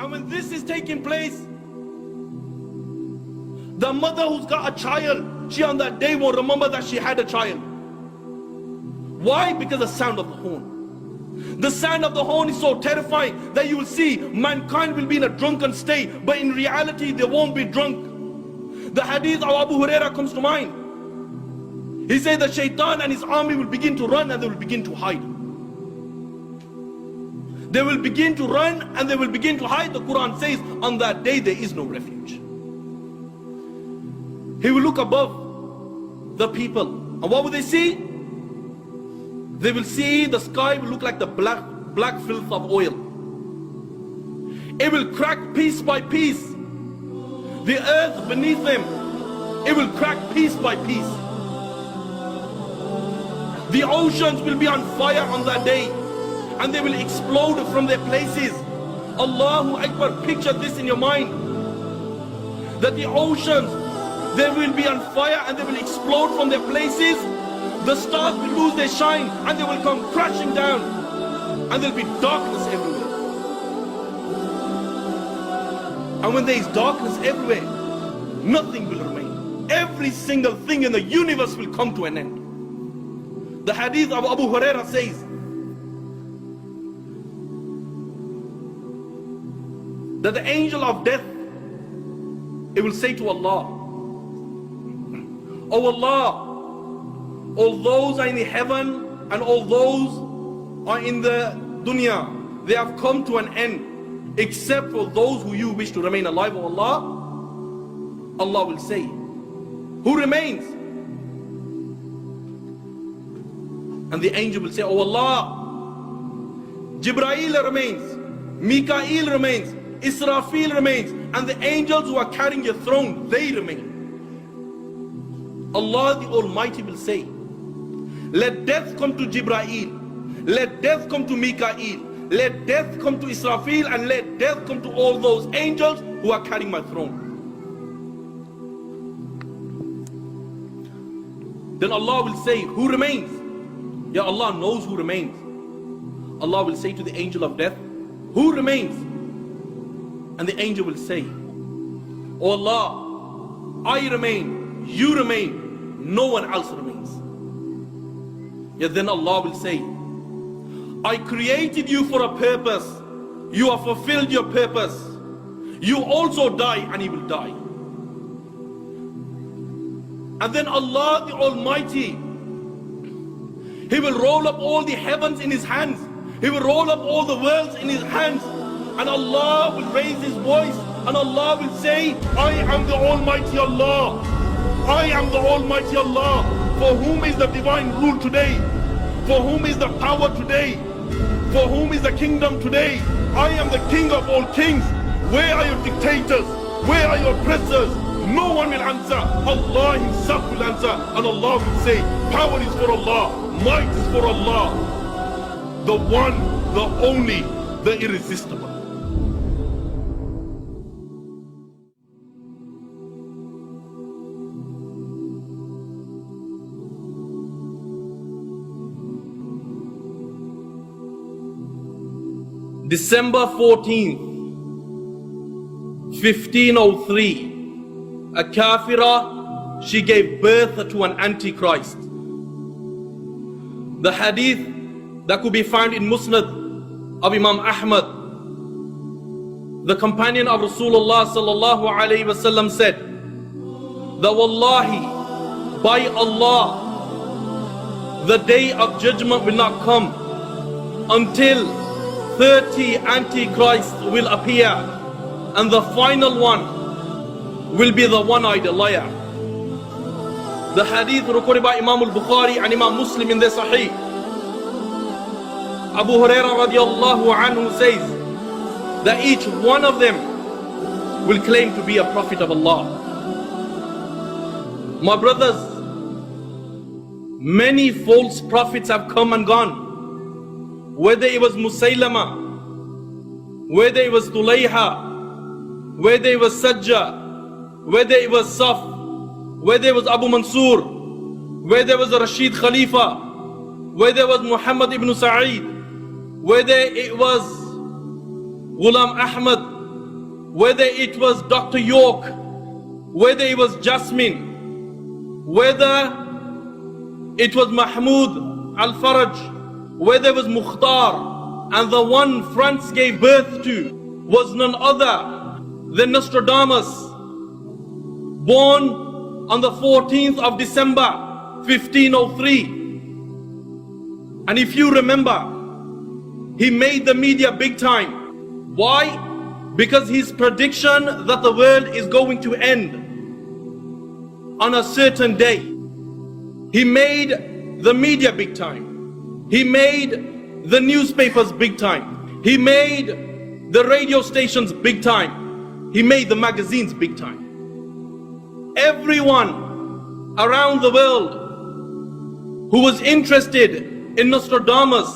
And when this is taking place, the mother who's got a child, she on that day won't remember that she had a child. Why? Because the sound of the horn. The sound of the horn is so terrifying that you will see mankind will be in a drunken state, but in reality they won't be drunk. The hadith of Abu Huraira comes to mind. He said that Shaitan and his army will begin to run and they will begin to hide. They will begin to run and they will begin to hide. The Quran says on that day there is no refuge. He will look above the people, and what will they see? They will see the sky will look like the black filth of oil. It will crack piece by piece. The earth beneath them, it will crack piece by piece. The oceans will be on fire on that day, and they will explode from their places. Allahu Akbar, picture this in your mind. That the oceans, they will be on fire and they will explode from their places. The stars will lose their shine and they will come crashing down. And there will be darkness everywhere. And when there is darkness everywhere, nothing will remain. Every single thing in the universe will come to an end. The hadith of Abu Huraira says that the angel of death, it will say to Allah, "Oh Allah, all those are in the heaven and all those are in the dunya, they have come to an end, except for those who you wish to remain alive, O Allah." Allah will say, "Who remains?" And the angel will say, "Oh Allah, Jibreel remains, Mikael remains, Israfil remains, and the angels who are carrying your throne, they remain." Allah the Almighty will say, "Let death come to Jibreel, let death come to Mikael, let death come to Israfil, and let death come to all those angels who are carrying my throne." Then Allah will say, "Who remains?" Ya Allah knows who remains. Allah will say to the angel of death, "Who remains?" And the angel will say, "Oh Allah, I remain, you remain, no one else remains." Yet then Allah will say, "I created you for a purpose. You have fulfilled your purpose. You also die and you will die." And then Allah the Almighty, He will roll up all the heavens in His hands. He will roll up all the worlds in His hands. And Allah will raise His voice and Allah will say, "I am the Almighty Allah. I am the Almighty Allah. For whom is the divine rule today? For whom is the power today? For whom is the kingdom today? I am the King of all kings. Where are your dictators? Where are your oppressors?" No one will answer. Allah Himself will answer. And Allah will say, "Power is for Allah. Might is for Allah. The one, the only, the irresistible." December 14th, 1503, a kafira, she gave birth to an antichrist. The hadith that could be found in Musnad of Imam Ahmad, the companion of Rasulullah sallallahu alayhi wasallam said that Wallahi, by Allah, the day of judgment will not come until 30 antichrists will appear, and the final one will be the one-eyed liar. The hadith recorded by Imam al-Bukhari and Imam Muslim in their Sahih. Abu Huraira radiallahu anhu says that each one of them will claim to be a prophet of Allah. My brothers, many false prophets have come and gone. Whether it was Musaylama, whether it was Tulayha, whether it was Sajja, whether it was Saf, whether it was Abu Mansur, whether it was Rashid Khalifa, whether it was Muhammad ibn Sa'id, whether it was Ghulam Ahmad, whether it was Dr. York, whether it was Jasmine, whether it was Mahmoud Al-Faraj, whether it was Mukhtar, and the one France gave birth to was none other than Nostradamus, born on the 14th of December 1503. And if you remember, he made the media big time. Why? Because his prediction that the world is going to end on a certain day, he made the media big time. He made the newspapers big time. He made the radio stations big time. He made the magazines big time. Everyone around the world who was interested in Nostradamus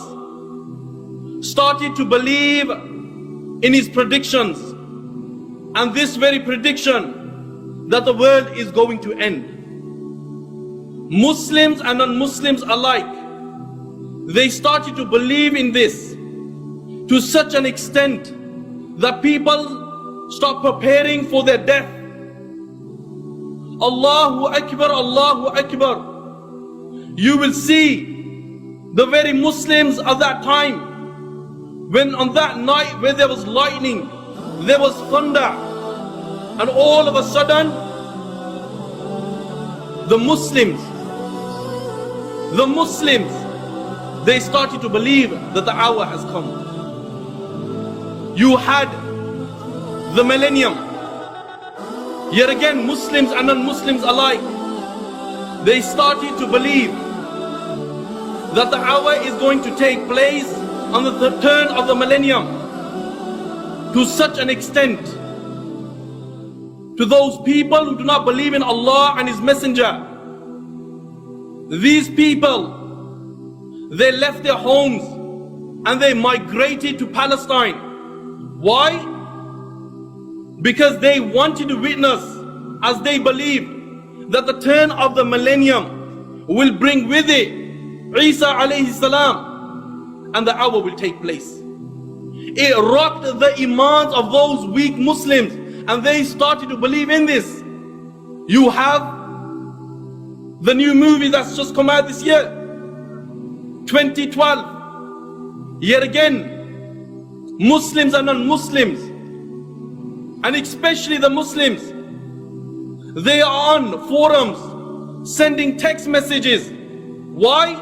started to believe in his predictions, and this very prediction that the world is going to end. Muslims and non-Muslims alike, they started to believe in this to such an extent that people start preparing for their death. Allahu Akbar, Allahu Akbar. You will see the very Muslims of that time, when on that night where there was lightning, there was thunder, and all of a sudden the Muslims, they started to believe that the hour has come. You had the millennium. Yet again, Muslims and non-Muslims alike, they started to believe that the hour is going to take place on the turn of the millennium, to such an extent to those people who do not believe in Allah and His Messenger. These people, they left their homes and they migrated to Palestine. Why? Because they wanted to witness, as they believed, that the turn of the millennium will bring with it Isa alayhi salam, and the hour will take place. It rocked the imans of those weak Muslims, and they started to believe in this. You have the new movie that's just come out this year, 2012. Yet again, Muslims and non-Muslims, and especially the Muslims, they are on forums sending text messages. Why?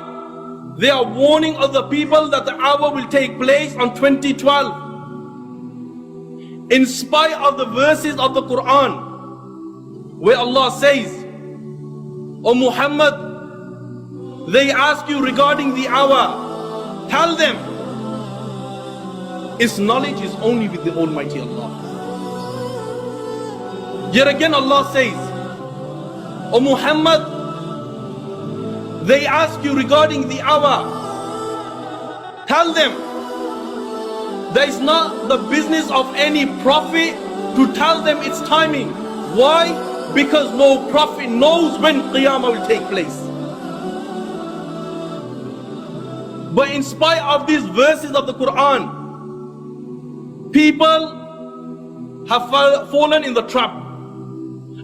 They are warning other people that the hour will take place on 2012. In spite of the verses of the Quran, where Allah says, O Muhammad, they ask you regarding the hour, tell them, its knowledge is only with the Almighty Allah. Yet again Allah says, O Muhammad, they ask you regarding the hour, tell them, that is not the business of any prophet to tell them its timing. Why? Because no prophet knows when Qiyamah will take place. But in spite of these verses of the Quran, people have fallen in the trap,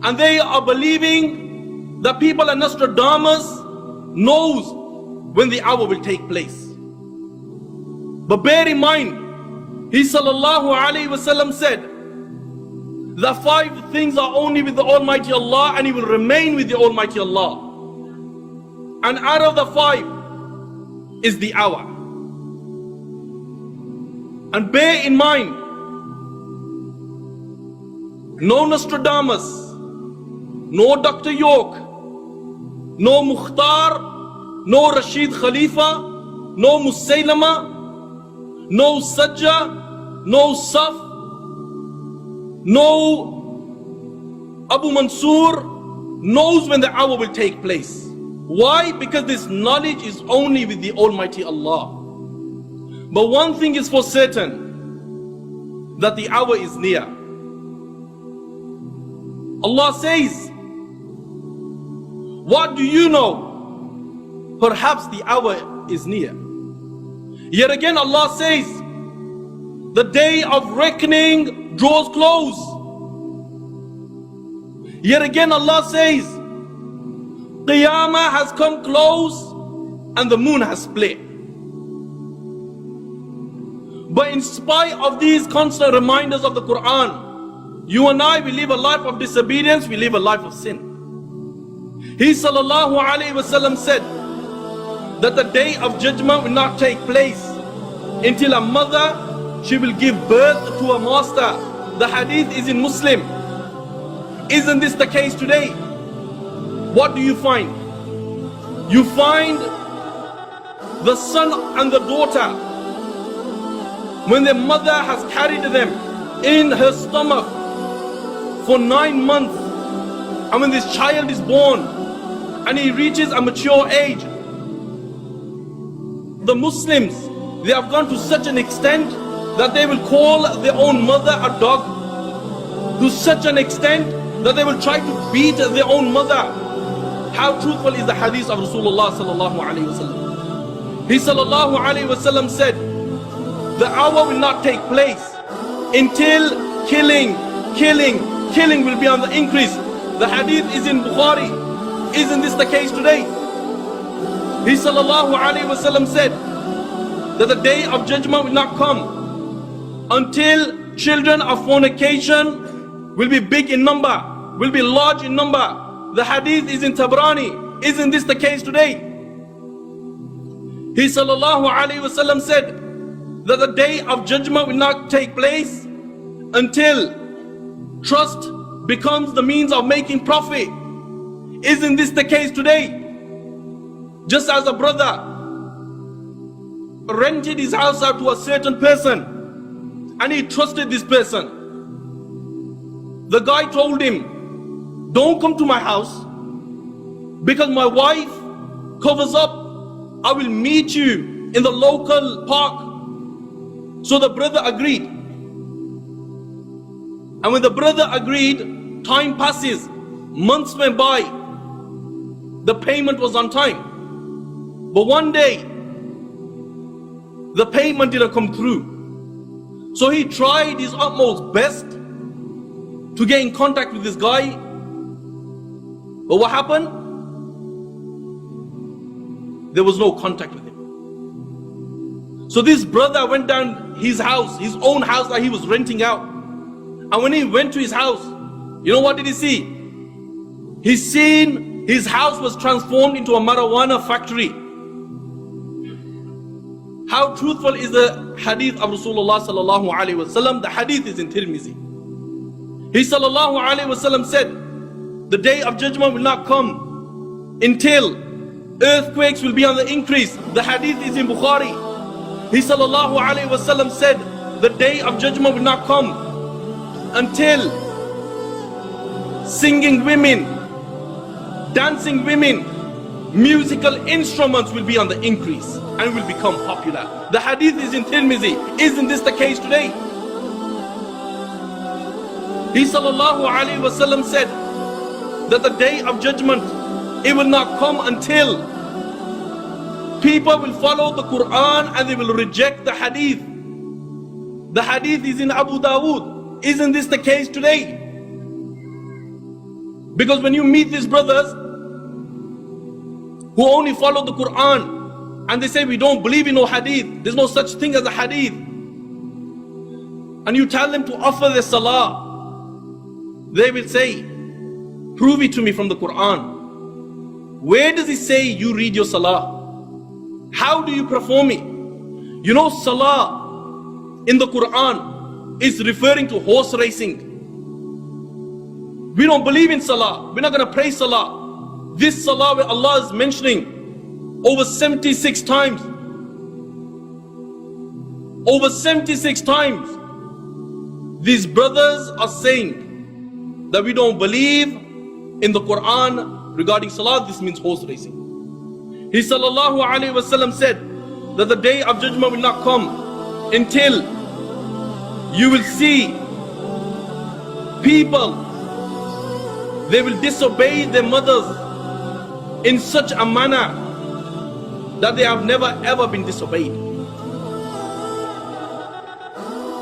and they are believing that people are Nostradamus knows when the hour will take place. But bear in mind, he sallallahu alayhi wasallam said that 5 things are only with the Almighty Allah, and He will remain with the Almighty Allah. And out of the 5 is the hour. And bear in mind, no Nostradamus, no Dr. York, no Mukhtar, no Rashid Khalifa, no Musaylama, no Sajja, no Saf, no Abu Mansur knows when the hour will take place. Why? Because this knowledge is only with the Almighty Allah. But one thing is for certain, that the hour is near. Allah says, what do you know? Perhaps the hour is near. Yet again Allah says, the day of reckoning draws close. Yet again Allah says, Qiyamah has come close and the moon has split. But in spite of these constant reminders of the Quran, you and I, we live a life of disobedience, we live a life of sin. He sallallahu alayhi wasallam said that the day of judgment will not take place until a mother, she will give birth to a master. The hadith is in Muslim. Isn't this the case today? What do you find? You find the son and the daughter, when their mother has carried them in her stomach for 9 months, and when this child is born and he reaches a mature age, the Muslims, they have gone to such an extent that they will call their own mother a dog, to such an extent that they will try to beat their own mother. How truthful is the hadith of Rasulullah sallallahu alayhi wasallam? He sallallahu alayhi wasallam said, the hour will not take place until killing will be on the increase. The hadith is in Bukhari. Isn't this the case today? He sallallahu alayhi wasallam said that the day of judgment will not come until children of fornication will be big in number, will be large in number. The hadith is in Tabrani. Isn't this the case today? He sallallahu alayhi wasallam said that the day of judgment will not take place until trust becomes the means of making profit. Isn't this the case today? Just as a brother rented his house out to a certain person and he trusted this person. The guy told him, don't come to my house because my wife covers up. I will meet you in the local park. So the brother agreed. And when the brother agreed, time passes, months went by, the payment was on time. But one day, the payment didn't come through. So he tried his utmost best to get in contact with this guy. But what happened? There was no contact with him. So this brother went down his house, his own house that he was renting out. And when he went to his house, you know what did he see? He seen his house was transformed into a marijuana factory. How truthful is the hadith of Rasulullah sallallahu alaihi wasallam? The hadith is in Tirmizi. He sallallahu alaihi wasallam said, the day of judgment will not come until earthquakes will be on the increase. The hadith is in Bukhari. He sallallahu alaihi wasallam said, the day of judgment will not come until singing women, dancing women, musical instruments will be on the increase and will become popular. The hadith is in Tirmizi. Isn't this the case today? He sallallahu alaihi wasallam said that the day of judgment, it will not come until people will follow the Quran and they will reject the hadith. The hadith is in Abu Dawood. Isn't this the case today? Because when you meet these brothers who only follow the Quran and they say we don't believe in no hadith, there's no such thing as a hadith, and you tell them to offer their salah, they will say, prove it to me from the Quran. Where does it say you read your salah? How do you perform it? You know, salah in the Quran is referring to horse racing. We don't believe in salah. We're not going to pray salah. This salah where Allah is mentioning over 76 times. Over 76 times. These brothers are saying that we don't believe in the Quran regarding salah. This means horse racing. He sallallahu alaihi wasallam said that the day of judgment will not come until you will see people, they will disobey their mothers in such a manner that they have never ever been disobeyed.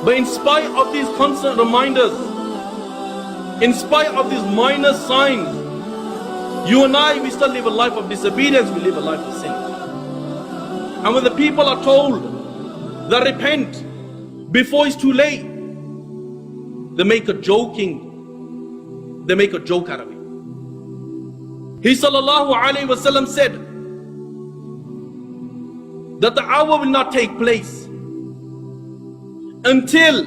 But in spite of these constant reminders, in spite of these minor signs, you and I, we still live a life of disobedience, we live a life of sin. And when the people are told that repent before it's too late, they make a joke out of it. He sallallahu alayhi wasallam said that the hour will not take place until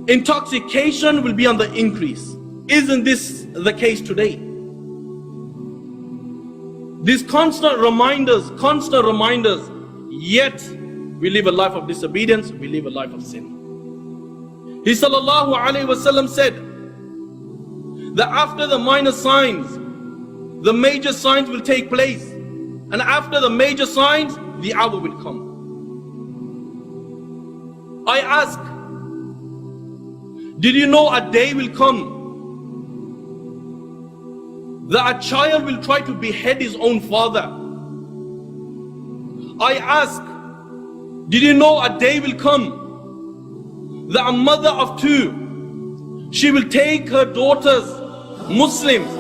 intoxication will be on the increase. Isn't this the case today? These constant reminders, yet we live a life of disobedience, we live a life of sin. He sallallahu alayhi wasallam said that after the minor signs, the major signs will take place. And after the major signs, the hour will come. I ask, did you know a day will come that a child will try to behead his own father? I ask, did you know a day will come that a mother of two, she will take her daughters, Muslims,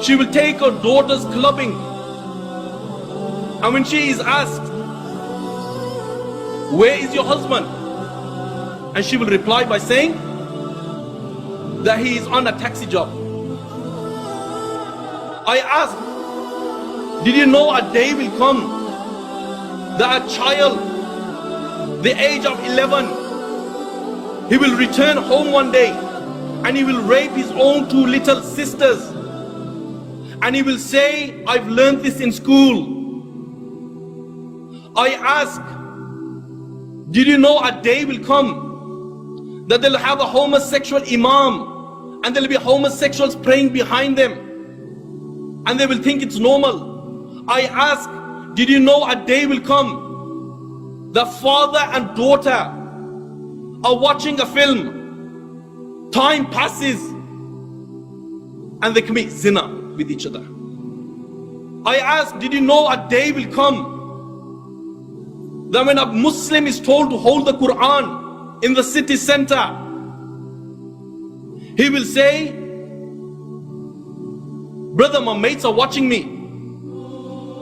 she will take her daughters clubbing, and when she is asked, where is your husband? And she will reply by saying that he is on a taxi job. I ask, did you know a day will come that a child, the age of 11, he will return home one day and he will rape his own two little sisters, and he will say, I've learned this in school. I ask, did you know a day will come that they'll have a homosexual imam and there'll be homosexuals praying behind them and they will think it's normal? I ask, did you know a day will come the father and daughter are watching a film, time passes, and they commit zina with each other? I ask, did you know a day will come that when a Muslim is told to hold the Quran in the city center, he will say, brother, my mates are watching me.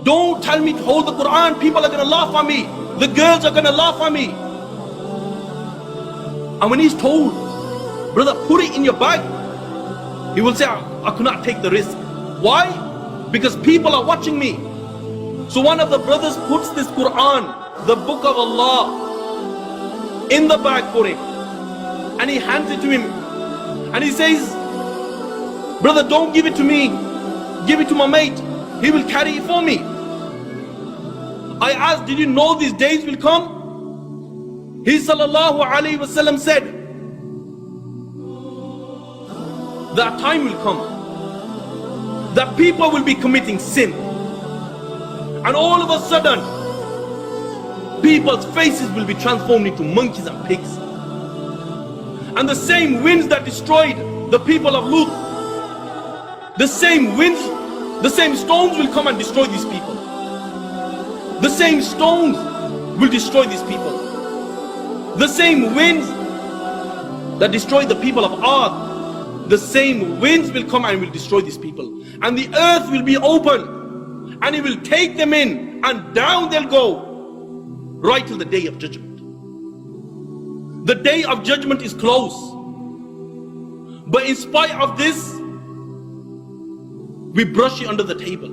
Don't tell me to hold the Quran. People are going to laugh at me. The girls are going to laugh at me. And when he's told, brother, put it in your bag, he will say, I could not take the risk. Why? Because people are watching me. So one of the brothers puts this Quran, the book of Allah, in the bag for him, and he hands it to him, and he says, brother, don't give it to me, give it to my mate, he will carry it for me. I asked, did you know these days will come? He sallallahu alayhi wasallam said that time will come that people will be committing sin, and all of a sudden people's faces will be transformed into monkeys and pigs. And the same winds that destroyed the people of Lut, the same winds, the same stones will come and destroy these people. The same stones will destroy these people. The same winds that destroyed the people of Ad, the same winds will come and will destroy these people. And the earth will be open and it will take them in, and down they'll go, right till the day of judgment. The day of judgment is close. But in spite of this, we brush it under the table.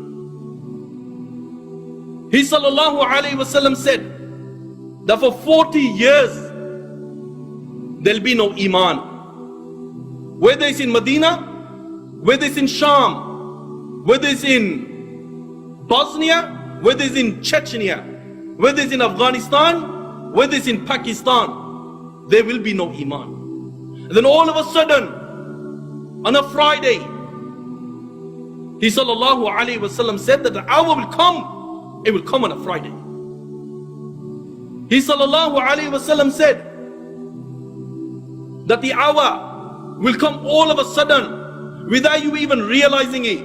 He sallallahu alayhi wasallam said that for 40 years there'll be no iman. Whether it's in Medina, whether it's in Sham, whether it's in Bosnia, whether it's in Chechnya, whether it's in Afghanistan, whether it's in Pakistan, there will be no iman. And then all of a sudden, on a Friday, he sallallahu alayhi wasallam said that the hour will come. It will come on a Friday. He sallallahu alayhi wasallam said that the hour will come all of a sudden without you even realizing it.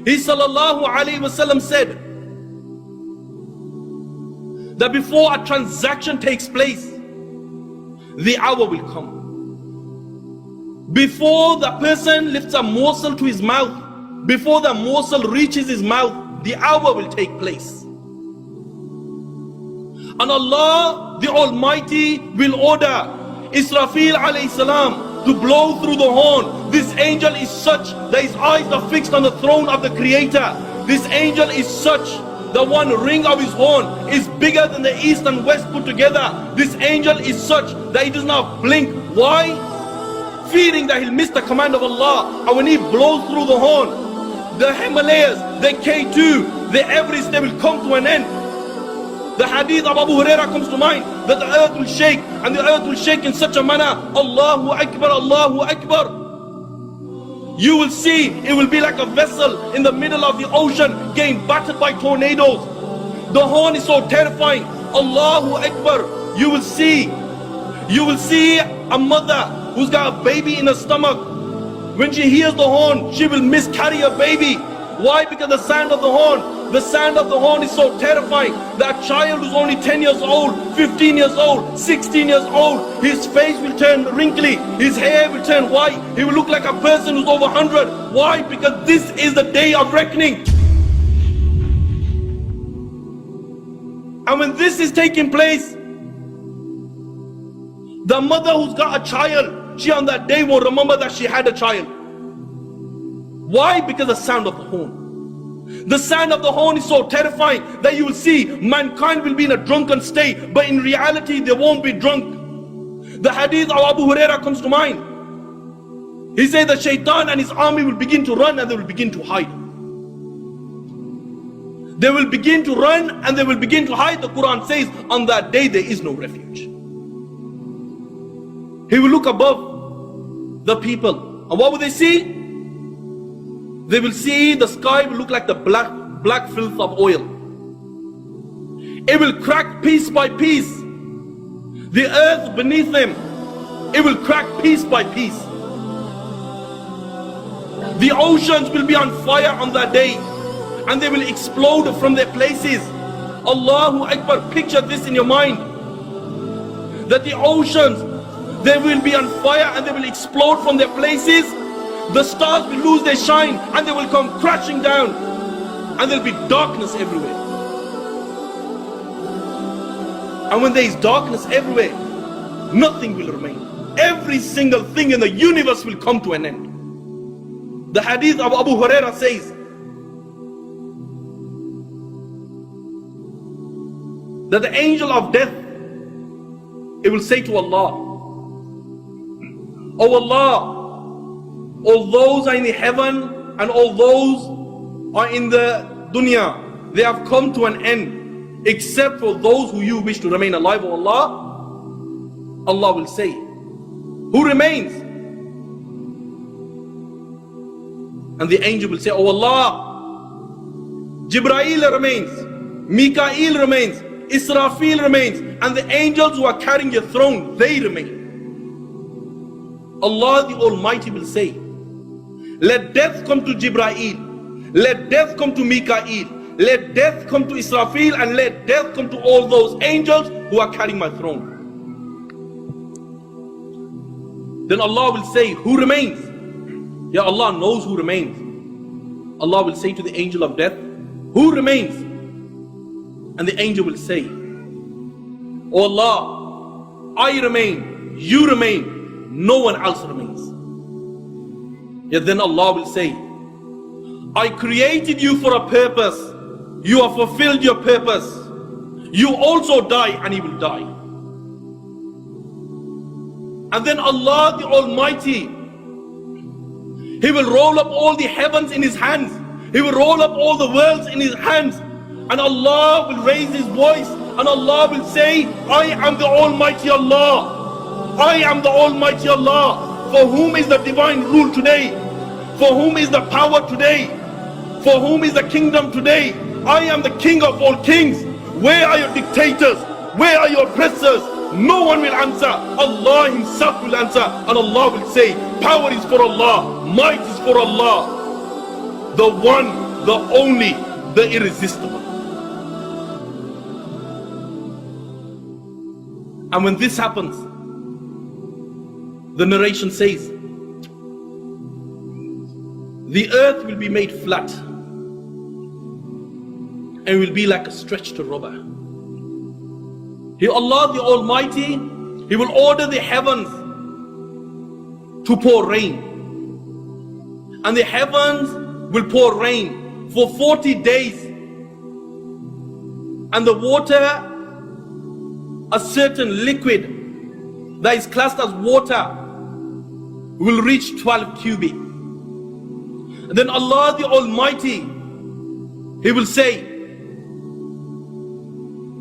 He sallallahu alayhi wasallam said that before a transaction takes place, the hour will come. Before the person lifts a morsel to his mouth, before the morsel reaches his mouth, the hour will take place. And Allah the Almighty will order Israfil alayhi salam to blow through the horn. This angel is such that his eyes are fixed on the throne of the Creator. This angel is such, the one ring of his horn is bigger than the east and west put together. This angel is such that he does not blink. Why? Fearing that he'll miss the command of Allah. And when he blows through the horn, the Himalayas, the K2, the Everest, they will come to an end. The hadith of Abu Huraira comes to mind, that the earth will shake, and the earth will shake in such a manner, Allahu Akbar, Allahu Akbar. You will see, it will be like a vessel in the middle of the ocean getting battered by tornadoes. The horn is so terrifying, Allahu Akbar. You will see a mother who's got a baby in her stomach. When she hears the horn, she will miscarry her baby. Why? Because the sound of the horn is so terrifying. That child who's only 10 years old, 15 years old, 16 years old, his face will turn wrinkly, his hair will turn white, he will look like a person who's over 100. Why? Because this is the day of reckoning. And when this is taking place, the mother who's got a child, she on that day won't remember that she had a child. Why? Because the sound of the horn. The sound of the horn is so terrifying that you will see mankind will be in a drunken state, but in reality they won't be drunk. The hadith of Abu Huraira comes to mind. He said that Shaitan and his army will begin to run and they will begin to hide. They will begin to run and they will begin to hide. The Quran says on that day there is no refuge. He will look above the people, and what will they see? They will see the sky will look like the black filth of oil. It will crack piece by piece. The earth beneath them, it will crack piece by piece. The oceans will be on fire on that day, and they will explode from their places. Allahu Akbar, picture this in your mind, that the oceans, they will be on fire and they will explode from their places. The stars will lose their shine and they will come crashing down, and there will be darkness everywhere. And when there is darkness everywhere, nothing will remain. Every single thing in the universe will come to an end. The hadith of Abu Huraira says that the angel of death, it will say to Allah, "Oh Allah, all those are in the heaven and all those are in the dunya, they have come to an end, except for those who you wish to remain alive, O Allah." Allah will say, "Who remains?" And the angel will say, "Oh Allah, Jibreel remains, Mikael remains, Israfil remains, and the angels who are carrying your throne, they remain." Allah the Almighty will say, "Let death come to Jibreel, let death come to Mikael, let death come to Israfil, and let death come to all those angels who are carrying my throne." Then Allah will say, "Who remains?" Ya Allah knows who remains. Allah will say to the angel of death, "Who remains?" And the angel will say, "Oh Allah, I remain, you remain, no one else remains." Yet then Allah will say, "I created you for a purpose. You have fulfilled your purpose. You also die, and he will die." And then Allah the Almighty, He will roll up all the heavens in His hands. He will roll up all the worlds in His hands. And Allah will raise His voice, and Allah will say, "I am the Almighty Allah. I am the Almighty Allah. For whom is the divine rule today? For whom is the power today? For whom is the kingdom today? I am the King of all kings. Where are your dictators? Where are your oppressors?" No one will answer. Allah Himself will answer, and Allah will say, "Power is for Allah, might is for Allah, the one, the only, the irresistible." And when this happens, the narration says, the earth will be made flat and will be like a stretched rubber. Allah the Almighty, He will order the heavens to pour rain. And the heavens will pour rain for 40 days. And the water, a certain liquid that is classed as water, will reach 12 cubic. Then Allah the Almighty, He will say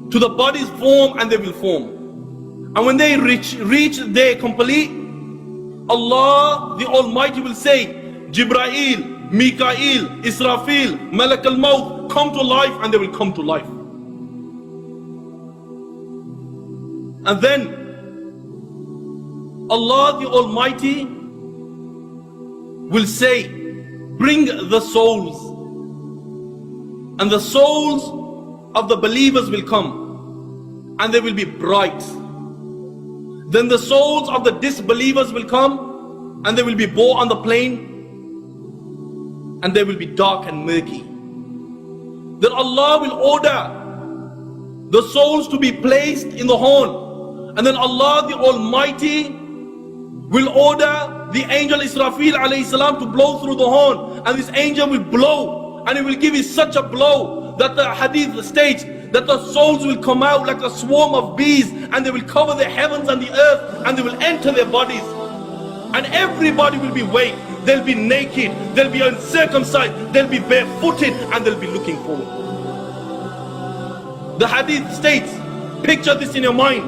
to the bodies, form, and they will form. And when they reach their complete, Allah the Almighty will say, Jibrail, Mikael, Israfil, Malak al-Maut, come to life, and they will come to life. And then Allah the Almighty will say, bring the souls. And the souls of the believers will come, and they will be bright. Then the souls of the disbelievers will come, and they will be borne on the plain, and they will be dark and murky. Then Allah will order the souls to be placed in the horn, and then Allah the Almighty will order the angel Israfil alayhi salam to blow through the horn, and this angel will blow, and he will give it such a blow that the hadith states that the souls will come out like a swarm of bees, and they will cover the heavens and the earth, and they will enter their bodies, and everybody will be awake. They'll be naked, they'll be uncircumcised, they'll be barefooted, and they'll be looking forward. The hadith states, picture this in your mind,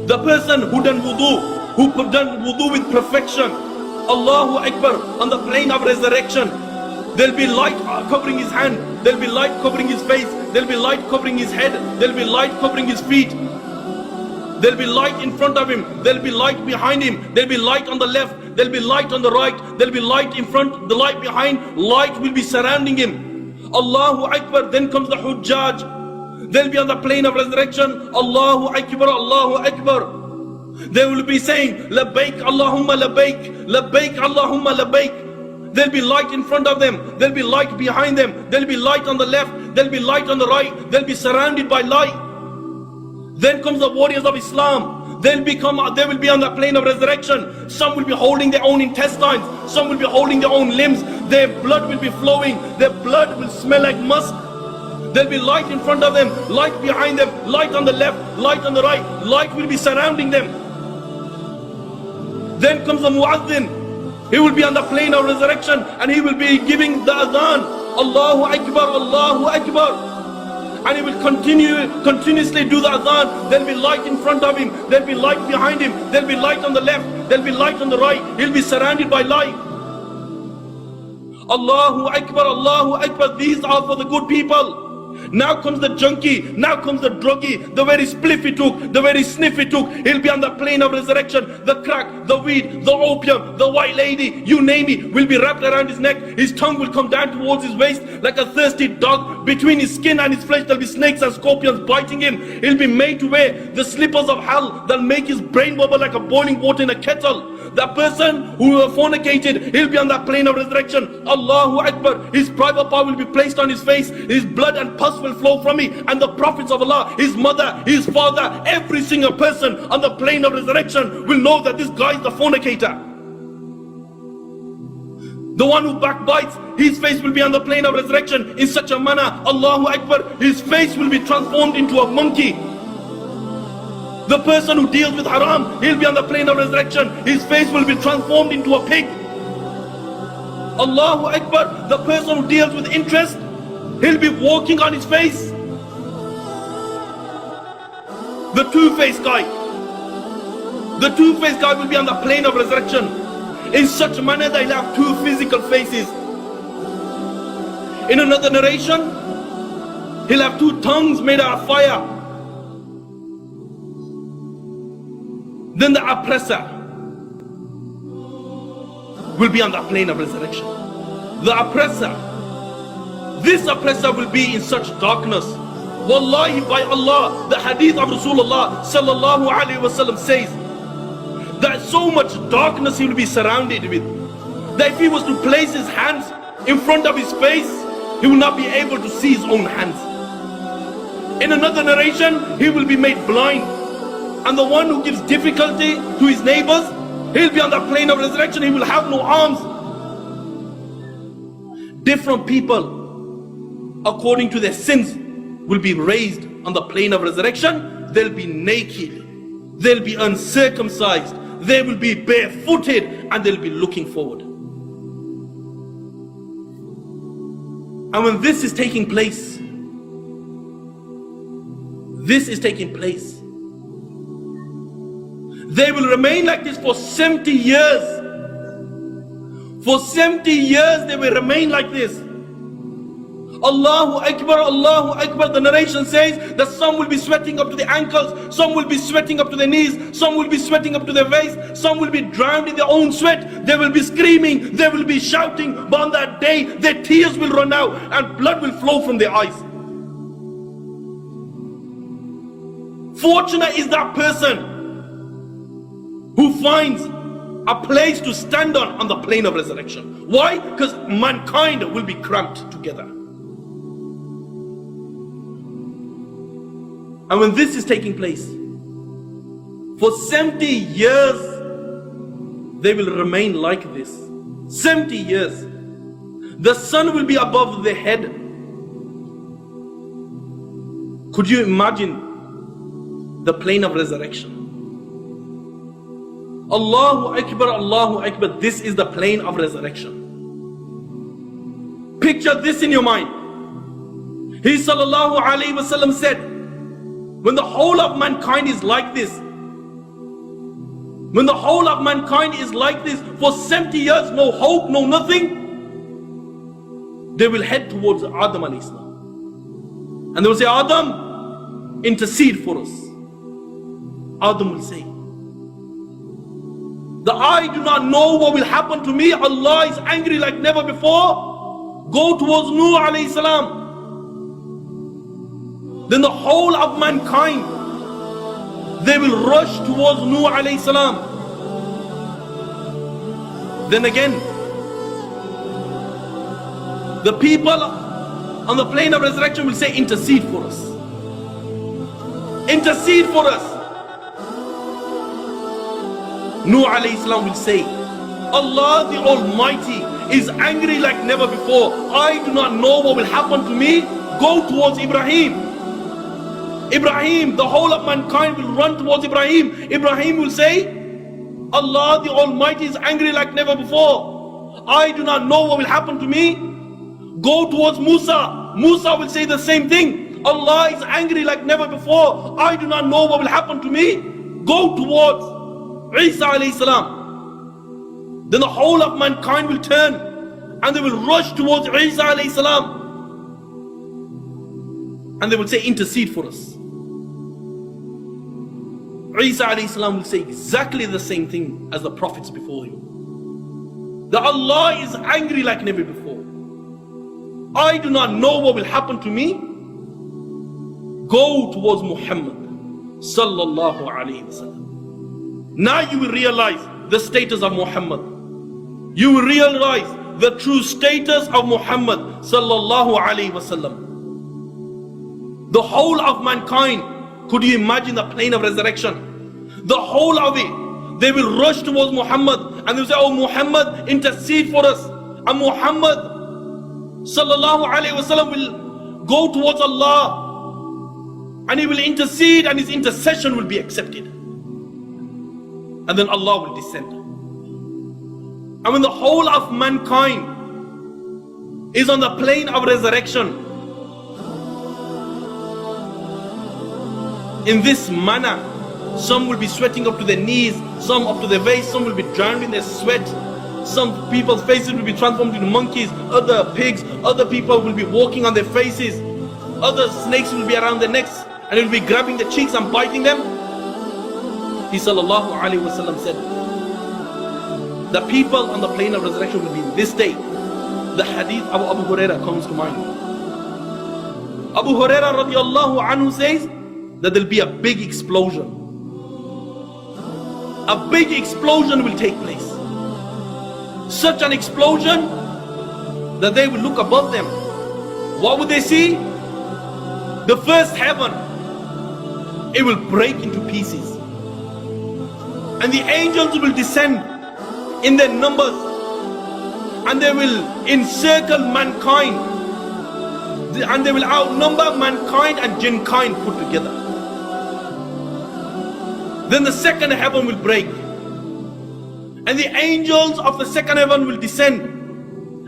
the person who done wudu, with perfection, Allahu Akbar, on the plane of resurrection, there'll be light covering his hand, there'll be light covering his face, there'll be light covering his head, there'll be light covering his feet, there'll be light in front of him, there'll be light behind him, there'll be light on the left, there'll be light on the right, there'll be light in front, the light behind, light will be surrounding him. Allahu Akbar. Then comes the Hujjaj, they'll be on the plane of resurrection. Allahu Akbar, Allahu Akbar. They will be saying, Labbaik Allahumma Labbaik, Labbaik Allahumma Labbaik. There'll be light in front of them, there'll be light behind them, there'll be light on the left, there'll be light on the right, they'll be surrounded by light. Then comes the warriors of Islam. They will be on the plane of resurrection. Some will be holding their own intestines, some will be holding their own limbs. Their blood will be flowing, their blood will smell like musk. There'll be light in front of them, light behind them, light on the left, light on the right, light will be surrounding them. Then comes the Muazzin. He will be on the plane of resurrection, and he will be giving the adhan, Allahu Akbar, Allahu Akbar. And he will continuously do the adhan. There'll be light in front of him, there'll be light behind him, there'll be light on the left, there'll be light on the right. He'll be surrounded by light. Allahu Akbar, Allahu Akbar. These are for the good people. Now comes the junkie, now comes the druggie, the very spliff he took, the very sniff he took. He'll be on the plane of resurrection. The crack, the weed, the opium, the white lady, you name it, will be wrapped around his neck. His tongue will come down towards his waist like a thirsty dog. Between his skin and his flesh there'll be snakes and scorpions biting him. He'll be made to wear the slippers of hell that'll make his brain bubble like a boiling water in a kettle. That person who fornicated, he'll be on that plane of resurrection. Allahu Akbar. His private part will be placed on his face. His blood and pus will flow from it. And the prophets of Allah, his mother, his father, every single person on the plane of resurrection will know that this guy is the fornicator. The one who backbites, his face will be on the plane of resurrection in such a manner, Allahu Akbar, his face will be transformed into a monkey. The person who deals with haram, he'll be on the plane of resurrection. His face will be transformed into a pig. Allahu Akbar. The person who deals with interest, he'll be walking on his face. The two-faced guy. The two-faced guy will be on the plane of resurrection in such a manner that he'll have two physical faces. In another narration, he'll have two tongues made out of fire. Then the oppressor will be on the plane of resurrection. The oppressor, this oppressor will be in such darkness. Wallahi, by Allah, the hadith of Rasulullah sallallahu alaihi wasallam says That so much darkness he will be surrounded with, that if he was to place his hands in front of his face, he will not be able to see his own hands. In another narration, he will be made blind. And the one who gives difficulty to his neighbors, he'll be on the plane of resurrection, he will have no arms. Different people, according to their sins, will be raised on the plane of resurrection. They'll be naked, they'll be uncircumcised, they will be barefooted, and they'll be looking forward. And when this is taking place, they will remain like this for 70 years. For 70 years they will remain like this. Allahu Akbar, Allahu Akbar. The narration says that some will be sweating up to the ankles, some will be sweating up to their knees, some will be sweating up to their waist, some will be drowned in their own sweat. They will be screaming, they will be shouting, but on that day their tears will run out and blood will flow from their eyes. Fortunate is that person who finds a place to stand on the plane of resurrection. Why? Because mankind will be cramped together. And when this is taking place, for 70 years, they will remain like this. 70 years. The sun will be above their head. Could you imagine the plane of resurrection? Allahu Akbar, Allahu Akbar. This is the plane of resurrection. Picture this in your mind. He sallallahu alayhi wasallam said, when the whole of mankind is like this, when the whole of mankind is like this for 70 years, no hope, no nothing, they will head towards Adam alayhi salam. And they will say, Adam, intercede for us. Adam will say, that I do not know what will happen to me. Allah is angry like never before. Go towards Nuh alayhi salam. Then the whole of mankind, they will rush towards Nuh alayhi salam. Then again, the people on the plane of resurrection will say, intercede for us. Intercede for us. Nuh alayhi salam will say, Allah the Almighty is angry like never before. I do not know what will happen to me. Go towards Ibrahim. Ibrahim, the whole of mankind will run towards Ibrahim. Ibrahim will say, Allah the Almighty is angry like never before. I do not know what will happen to me. Go towards Musa. Musa will say the same thing. Allah is angry like never before. I do not know what will happen to me. Go towards Isa alayhi salam. Then the whole of mankind will turn and they will rush towards Isa alayhi salam. And they will say, intercede for us. Isa alayhi salam will say exactly the same thing as the prophets before him. That Allah is angry like never before. I do not know what will happen to me. Go towards Muhammad sallallahu alayhi wasallam. Now you will realize the status of Muhammad. You will realize the true status of Muhammad sallallahu alayhi wasallam. The whole of mankind, could you imagine the plane of resurrection? The whole of it, they will rush towards Muhammad and they will say, oh Muhammad, intercede for us. And Muhammad sallallahu alayhi wasallam will go towards Allah and he will intercede and his intercession will be accepted. And then Allah will descend. And when the whole of mankind is on the plane of resurrection, in this manner, some will be sweating up to their knees, some up to their waist, some will be drowned in their sweat. Some people's faces will be transformed into monkeys, other pigs, other people will be walking on their faces, other snakes will be around their necks and will be grabbing the cheeks and biting them. He sallallahu alayhi wasallam said, the people on the plane of resurrection will be in this day. The hadith of Abu Huraira comes to mind. Abu Huraira radiallahu anhu says that there will be a big explosion. a big explosion will take place. Such an explosion that they will look above them. What would they see? The first heaven, it will break into pieces. And the angels will descend in their numbers, and they will encircle mankind, and they will outnumber mankind and jinkind put together. Then the second heaven will break, and the angels of the second heaven will descend,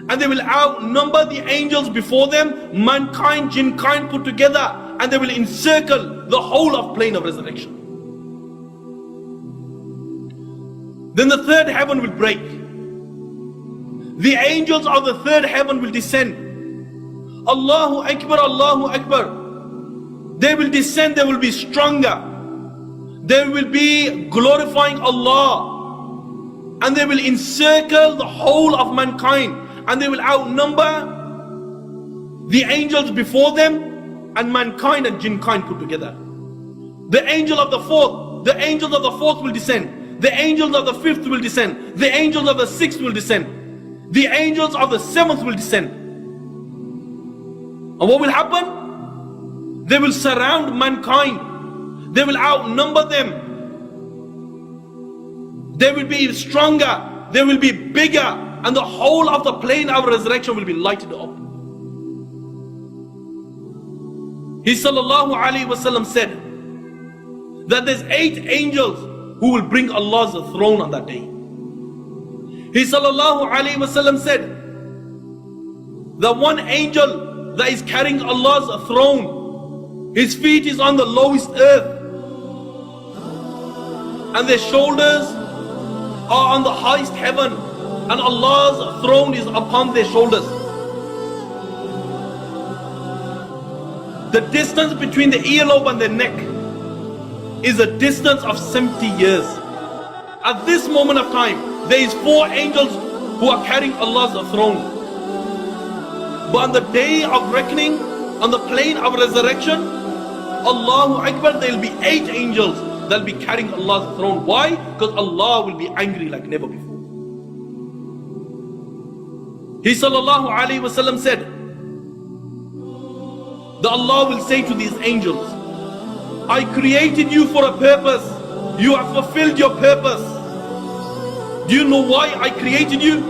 and they will outnumber the angels before them, mankind, jinkind put together, and they will encircle the whole of plane of resurrection. Then the third heaven will break. The angels of the third heaven will descend. Allahu Akbar, Allahu Akbar. They will descend, they will be stronger. They will be glorifying Allah. And they will encircle the whole of mankind. And they will outnumber the angels before them and mankind and jinkind put together. The angels of the fourth will descend. The angels of the fifth will descend. The angels of the sixth will descend. The angels of the seventh will descend. And what will happen? They will surround mankind. They will outnumber them. They will be stronger. They will be bigger. And the whole of the plane of resurrection will be lighted up. He sallallahu alaihi wasallam said that there's 8 angels who will bring Allah's throne on that day. He sallallahu alaihi wasallam said the one angel that is carrying Allah's throne, his feet is on the lowest earth, and their shoulders are on the highest heaven, and Allah's throne is upon their shoulders. The distance between the earlobe and the neck is a distance of 70 years. At this moment of time, there is 4 angels who are carrying Allah's throne. But on the day of reckoning, on the plane of resurrection, Allahu Akbar, there will be 8 angels that will be carrying Allah's throne. Why? Because Allah will be angry like never before. He sallallahu alaihi wasallam said that Allah will say to these angels, I created you for a purpose. You have fulfilled your purpose. Do you know why I created you?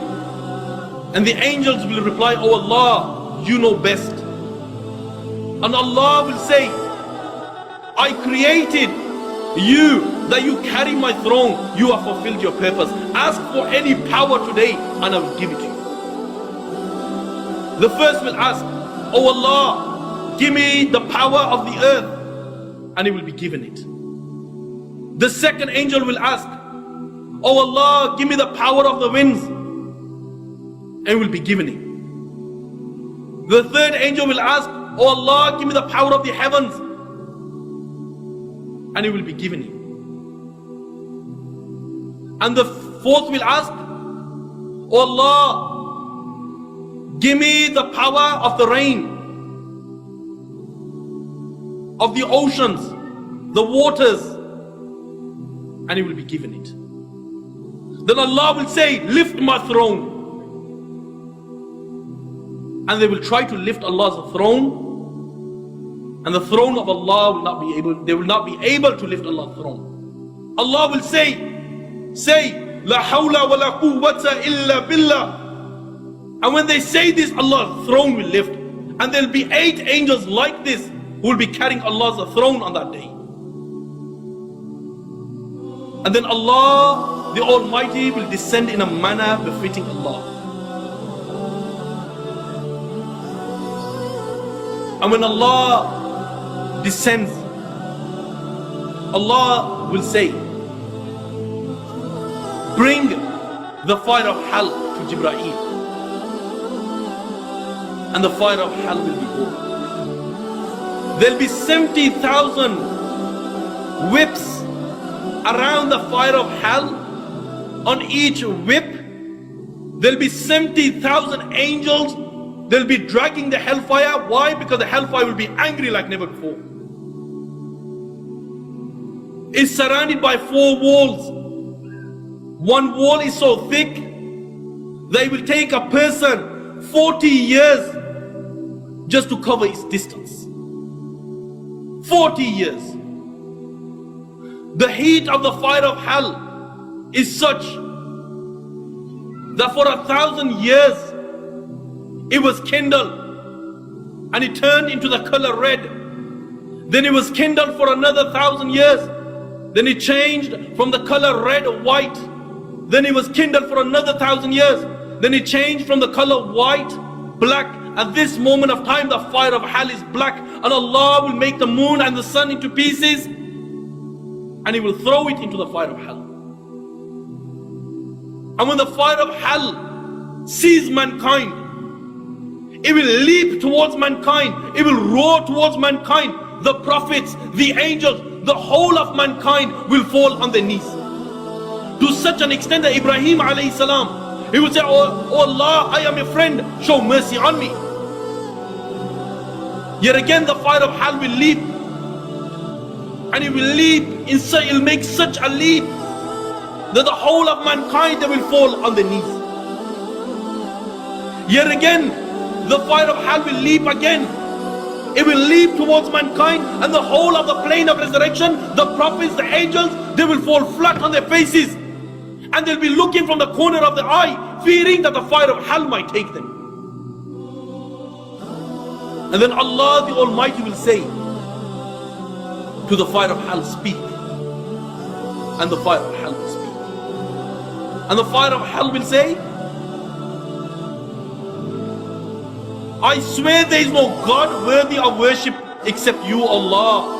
And the angels will reply, Oh Allah, you know best. And Allah will say, I created you that you carry my throne. You have fulfilled your purpose. Ask for any power today and I will give it to you. The first will ask, Oh Allah, give me the power of the earth, and he will be given it. The second angel will ask, Oh Allah, give me the power of the winds, and he will be given it. The third angel will ask, Oh Allah, give me the power of the heavens, and he will be given it. And the fourth will ask, Oh Allah, give me the power of the rain, of the oceans, the waters, and he will be given it. Then Allah will say, lift my throne. And they will try to lift Allah's throne, and the throne of Allah will not be able, they will not be able to lift Allah's throne. Allah will say, La hawla wa la quwwata illa billah. And when they say this, Allah's throne will lift. And there will be 8 angels like this who will be carrying Allah's throne on that day. And then Allah, the Almighty, will descend in a manner befitting Allah. And when Allah descends, Allah will say, bring the fire of hell to Jibreel. And the fire of hell will be born. There will be 70,000 whips around the fire of hell. On each whip, there will be 70,000 angels. They will be dragging the hellfire. Why? Because the hellfire will be angry like never before. It's surrounded by 4 walls. One wall is so thick that it will take a person 40 years just to cover its distance. 40 years. The heat of the fire of hell is such that for 1,000 years it was kindled and it turned into the color red. Then it was kindled for another 1,000 years. Then it changed from the color red to white. Then it was kindled for another 1,000 years. Then it changed from the color white, black. At this moment of time, the fire of hell is black, and Allah will make the moon and the sun into pieces, and He will throw it into the fire of hell. And when the fire of hell sees mankind, it will leap towards mankind, it will roar towards mankind. The prophets, the angels, the whole of mankind will fall on their knees. To such an extent that Ibrahim alayhi salam, he will say, oh Allah, I am your friend, show mercy on me. Yet again the fire of hell will leap, and it will leap, it will make such a leap that the whole of mankind, they will fall on their knees. Yet again the fire of hell will leap again. It will leap towards mankind, and the whole of the plane of resurrection, the prophets, the angels, they will fall flat on their faces, and they'll be looking from the corner of the eye, fearing that the fire of hell might take them. And then Allah the Almighty will say to the fire of hell, speak. And the fire of hell will speak. And the fire of hell will say, I swear there is no God worthy of worship except you, Allah.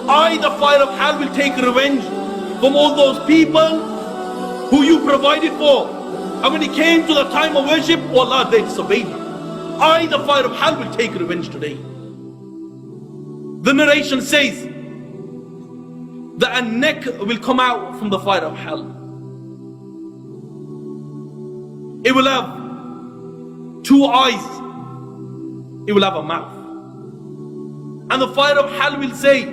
I, the fire of hell, will take revenge from all those people who you provided for. And when it came to the time of worship, oh Allah, they disobeyed you. I, the fire of hell, will take revenge today. The narration says that a neck will come out from the fire of hell. It will have 2 eyes. It will have a mouth. And the fire of hell will say,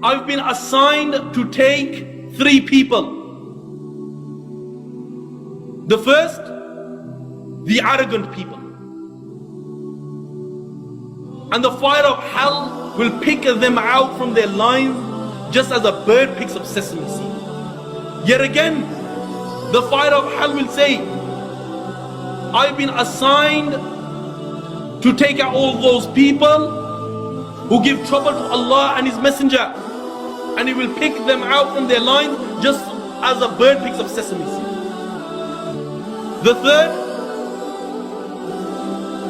I've been assigned to take 3 people. The first, the arrogant people. And the fire of hell will pick them out from their lines, just as a bird picks up sesame seed. Yet again, the fire of hell will say, I've been assigned to take out all those people who give trouble to Allah and His Messenger, and He will pick them out from their lines, just as a bird picks up sesame seed. The third,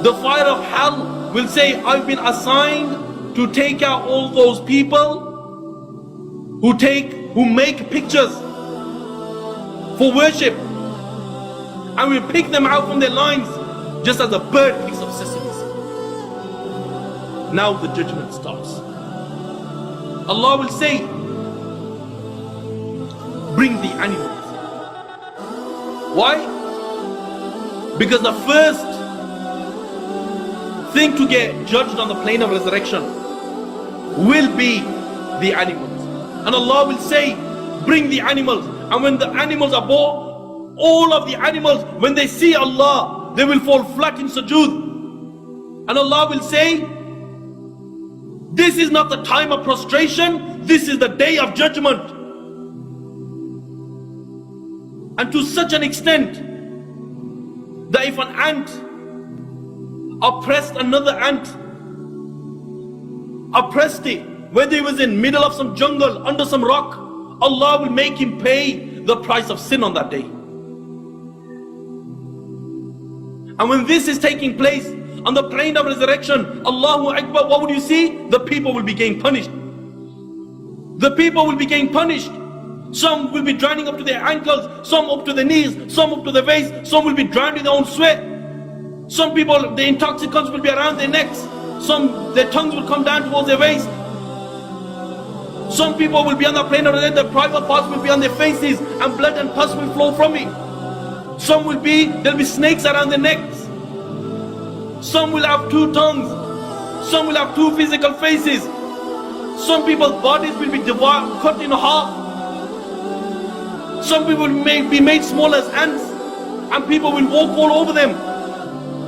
the fire of hell will say, I've been assigned to take out all those people who make pictures for worship, and will pick them out from their lines, just as a bird picks up sesame seed. Now the judgment starts. Allah will say, bring the animals. Why? Because the first thing to get judged on the plane of resurrection will be the animals. And Allah will say, bring the animals. And when the animals are brought, all of the animals, when they see Allah, they will fall flat in sujood. And Allah will say, this is not the time of prostration, this is the day of judgment. And to such an extent that if an ant oppressed another ant, oppressed it, whether it was in middle of some jungle, under some rock, Allah will make him pay the price of sin on that day. And when this is taking place on the plane of resurrection, Allahu Akbar, what would you see? The people will be getting punished. The people will be getting punished. Some will be drowning up to their ankles, some up to their knees, some up to their waist, some will be drowned in their own sweat. Some people, the intoxicants will be around their necks, some, their tongues will come down towards their waist. Some people will be on the plane of resurrection, their private parts will be on their faces, and blood and pus will flow from it. Some will be, there'll be snakes around their necks. Some will have 2 tongues. Some will have 2 physical faces. Some people's bodies will be cut in half. Some people may be made small as ants, and people will walk all over them.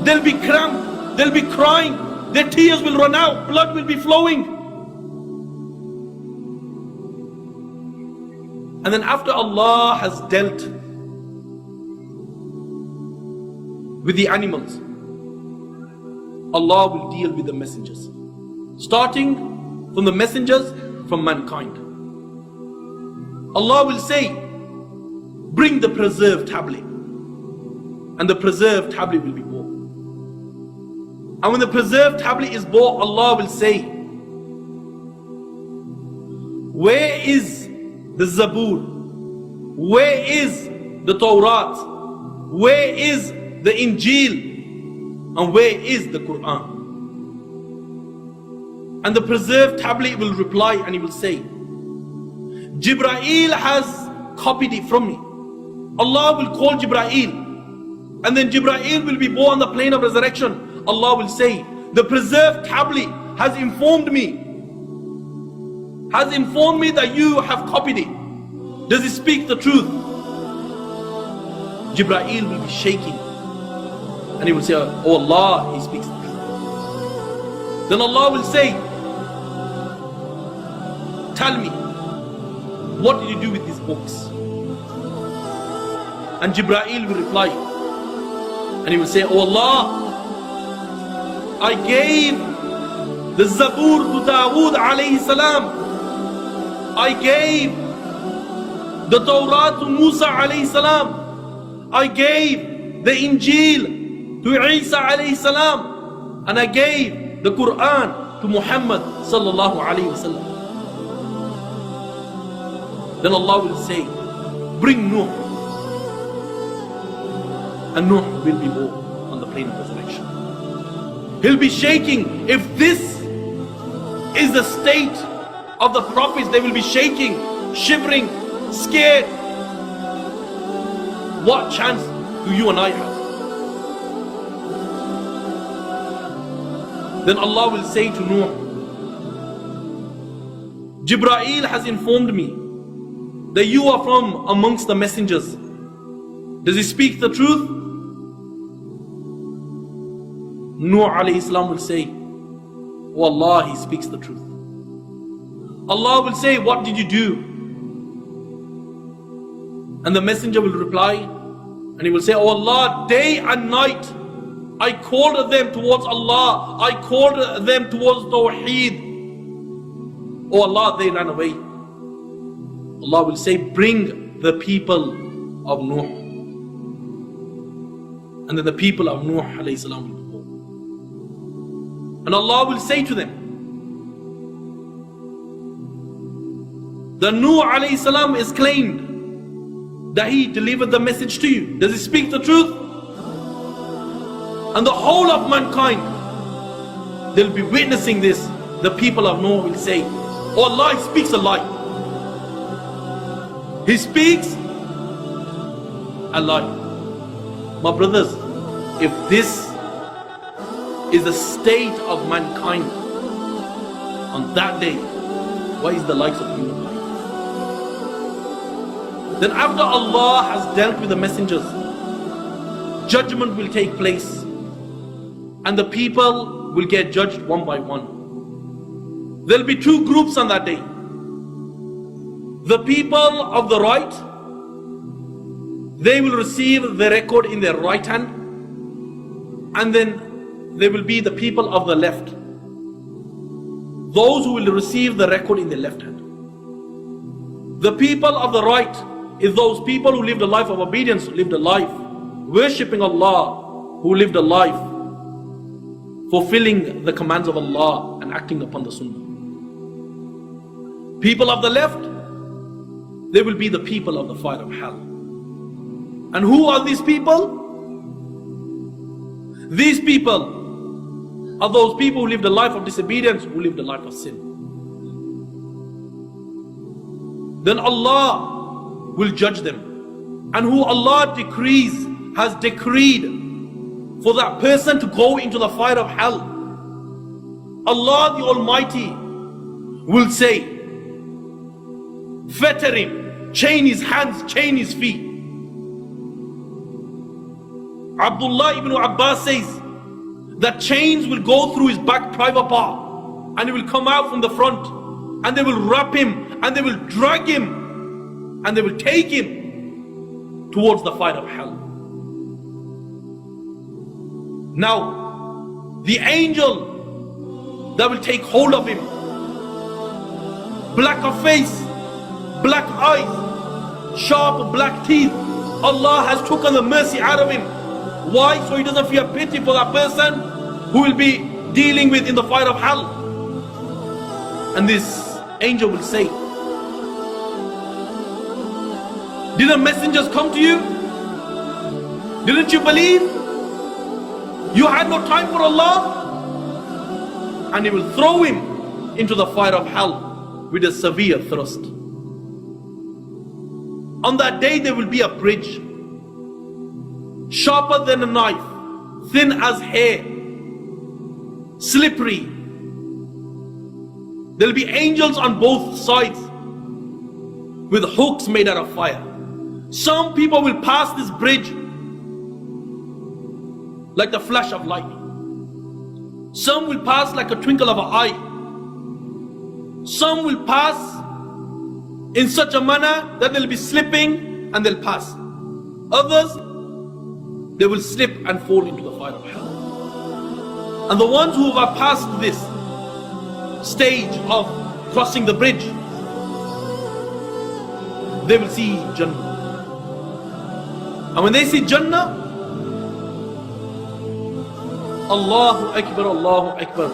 They'll be cramped, they'll be crying, their tears will run out, blood will be flowing. And then after Allah has dealt with the animals, Allah will deal with the messengers, starting from the messengers from mankind. Allah will say, bring the preserved tablet, and the preserved tablet will be brought. And when the preserved tablet is brought, Allah will say, where is the Zabur? Where is the Torah? Where is the Injil? And where is the Quran? And the preserved tablet will reply and he will say, Jibreel has copied it from me. Allah will call Jibreel, and then Jibreel will be born on the plane of resurrection. Allah will say, the preserved tablet has informed me that you have copied it. Does it speak the truth? Jibreel will be shaking and he will say, oh Allah, he speaks the truth. Then Allah will say, tell me, what did you do with these books? And Jibreel will reply and he will say, oh Allah, I gave the Zabur to Dawood alayhi salam. I gave the Torah to Musa alayhi salam. I gave the Injil to Isa alayhi salam. And I gave the Quran to Muhammad sallallahu alayhi wasallam. Then Allah will say, bring Nuh. And Nuh will be born on the plane of resurrection. He'll be shaking. If this is the state of the prophets, they will be shaking, shivering, scared. What chance do you and I have? Then Allah will say to Nuh, Jibreel has informed me that you are from amongst the messengers. Does he speak the truth? Nuh alayhi salam will say, oh Allah, he speaks the truth. Allah will say, what did you do? And the messenger will reply and he will say, oh Allah, day and night I called them towards Allah, I called them towards Tawheed. Oh Allah, they ran away. Allah will say, bring the people of Nuh. And then the people of Nuh alayhi salam will be born. And Allah will say to them, the Nuh alayhi salam is claimed that he delivered the message to you. Does he speak the truth? And the whole of mankind, they'll be witnessing this. The people of Nuh will say, oh Allah, he speaks a lie. He speaks a lie. My brothers, if this is the state of mankind on that day, what is the likes of you and I? Then after Allah has dealt with the messengers, judgment will take place and the people will get judged one by one. There will be two groups on that day. The people of the right, they will receive the record in their right hand, and then there will be the people of the left, those who will receive the record in their left hand. The people of the right is those people who lived a life of obedience, who lived a life worshipping Allah, who lived a life fulfilling the commands of Allah and acting upon the Sunnah. People of the left, they will be the people of the fire of hell. And who are these people? These people are those people who lived a life of disobedience, who lived a life of sin. Then Allah will judge them. And who Allah decrees, has decreed for that person to go into the fire of hell, Allah the Almighty will say, fetter him, chain his hands, chain his feet. Abdullah ibn Abbas says that chains will go through his back private part and he will come out from the front, and they will wrap him and they will drag him and they will take him towards the fire of hell. Now, the angel that will take hold of him, black of face, black eyes, sharp black teeth, Allah has taken the mercy out of him. Why? So he doesn't feel pity for that person who will be dealing with in the fire of hell. And this angel will say, didn't messengers come to you? Didn't you believe? You had no time for Allah? And he will throw him into the fire of hell with a severe thrust. On that day there will be a bridge, sharper than a knife, thin as hair, slippery. There will be angels on both sides with hooks made out of fire. Some people will pass this bridge like the flash of lightning. Some will pass like a twinkle of an eye. Some will pass in such a manner that they'll be slipping and they'll pass. Others, they will slip and fall into the fire of hell. And the ones who have passed this stage of crossing the bridge, they will see Jannah. And when they see Jannah, Allahu Akbar, Allahu Akbar.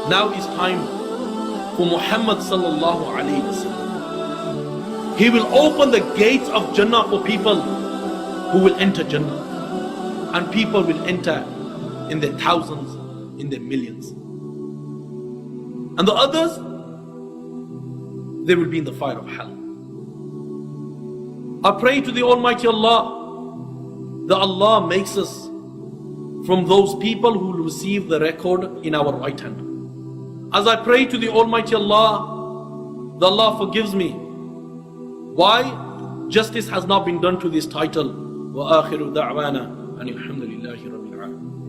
Now is time for Muhammad sallallahu alayhi wa sallam. He will open the gates of Jannah for people who will enter Jannah. And people will enter in their thousands, in their millions. And the others, they will be in the fire of hell. I pray to the Almighty Allah that Allah makes us from those people who will receive the record in our right hand. As I pray to the Almighty Allah that Allah forgives me. Why? Justice has not been done to this title. وآخر دعوانا أن الحمد لله رب العالمين.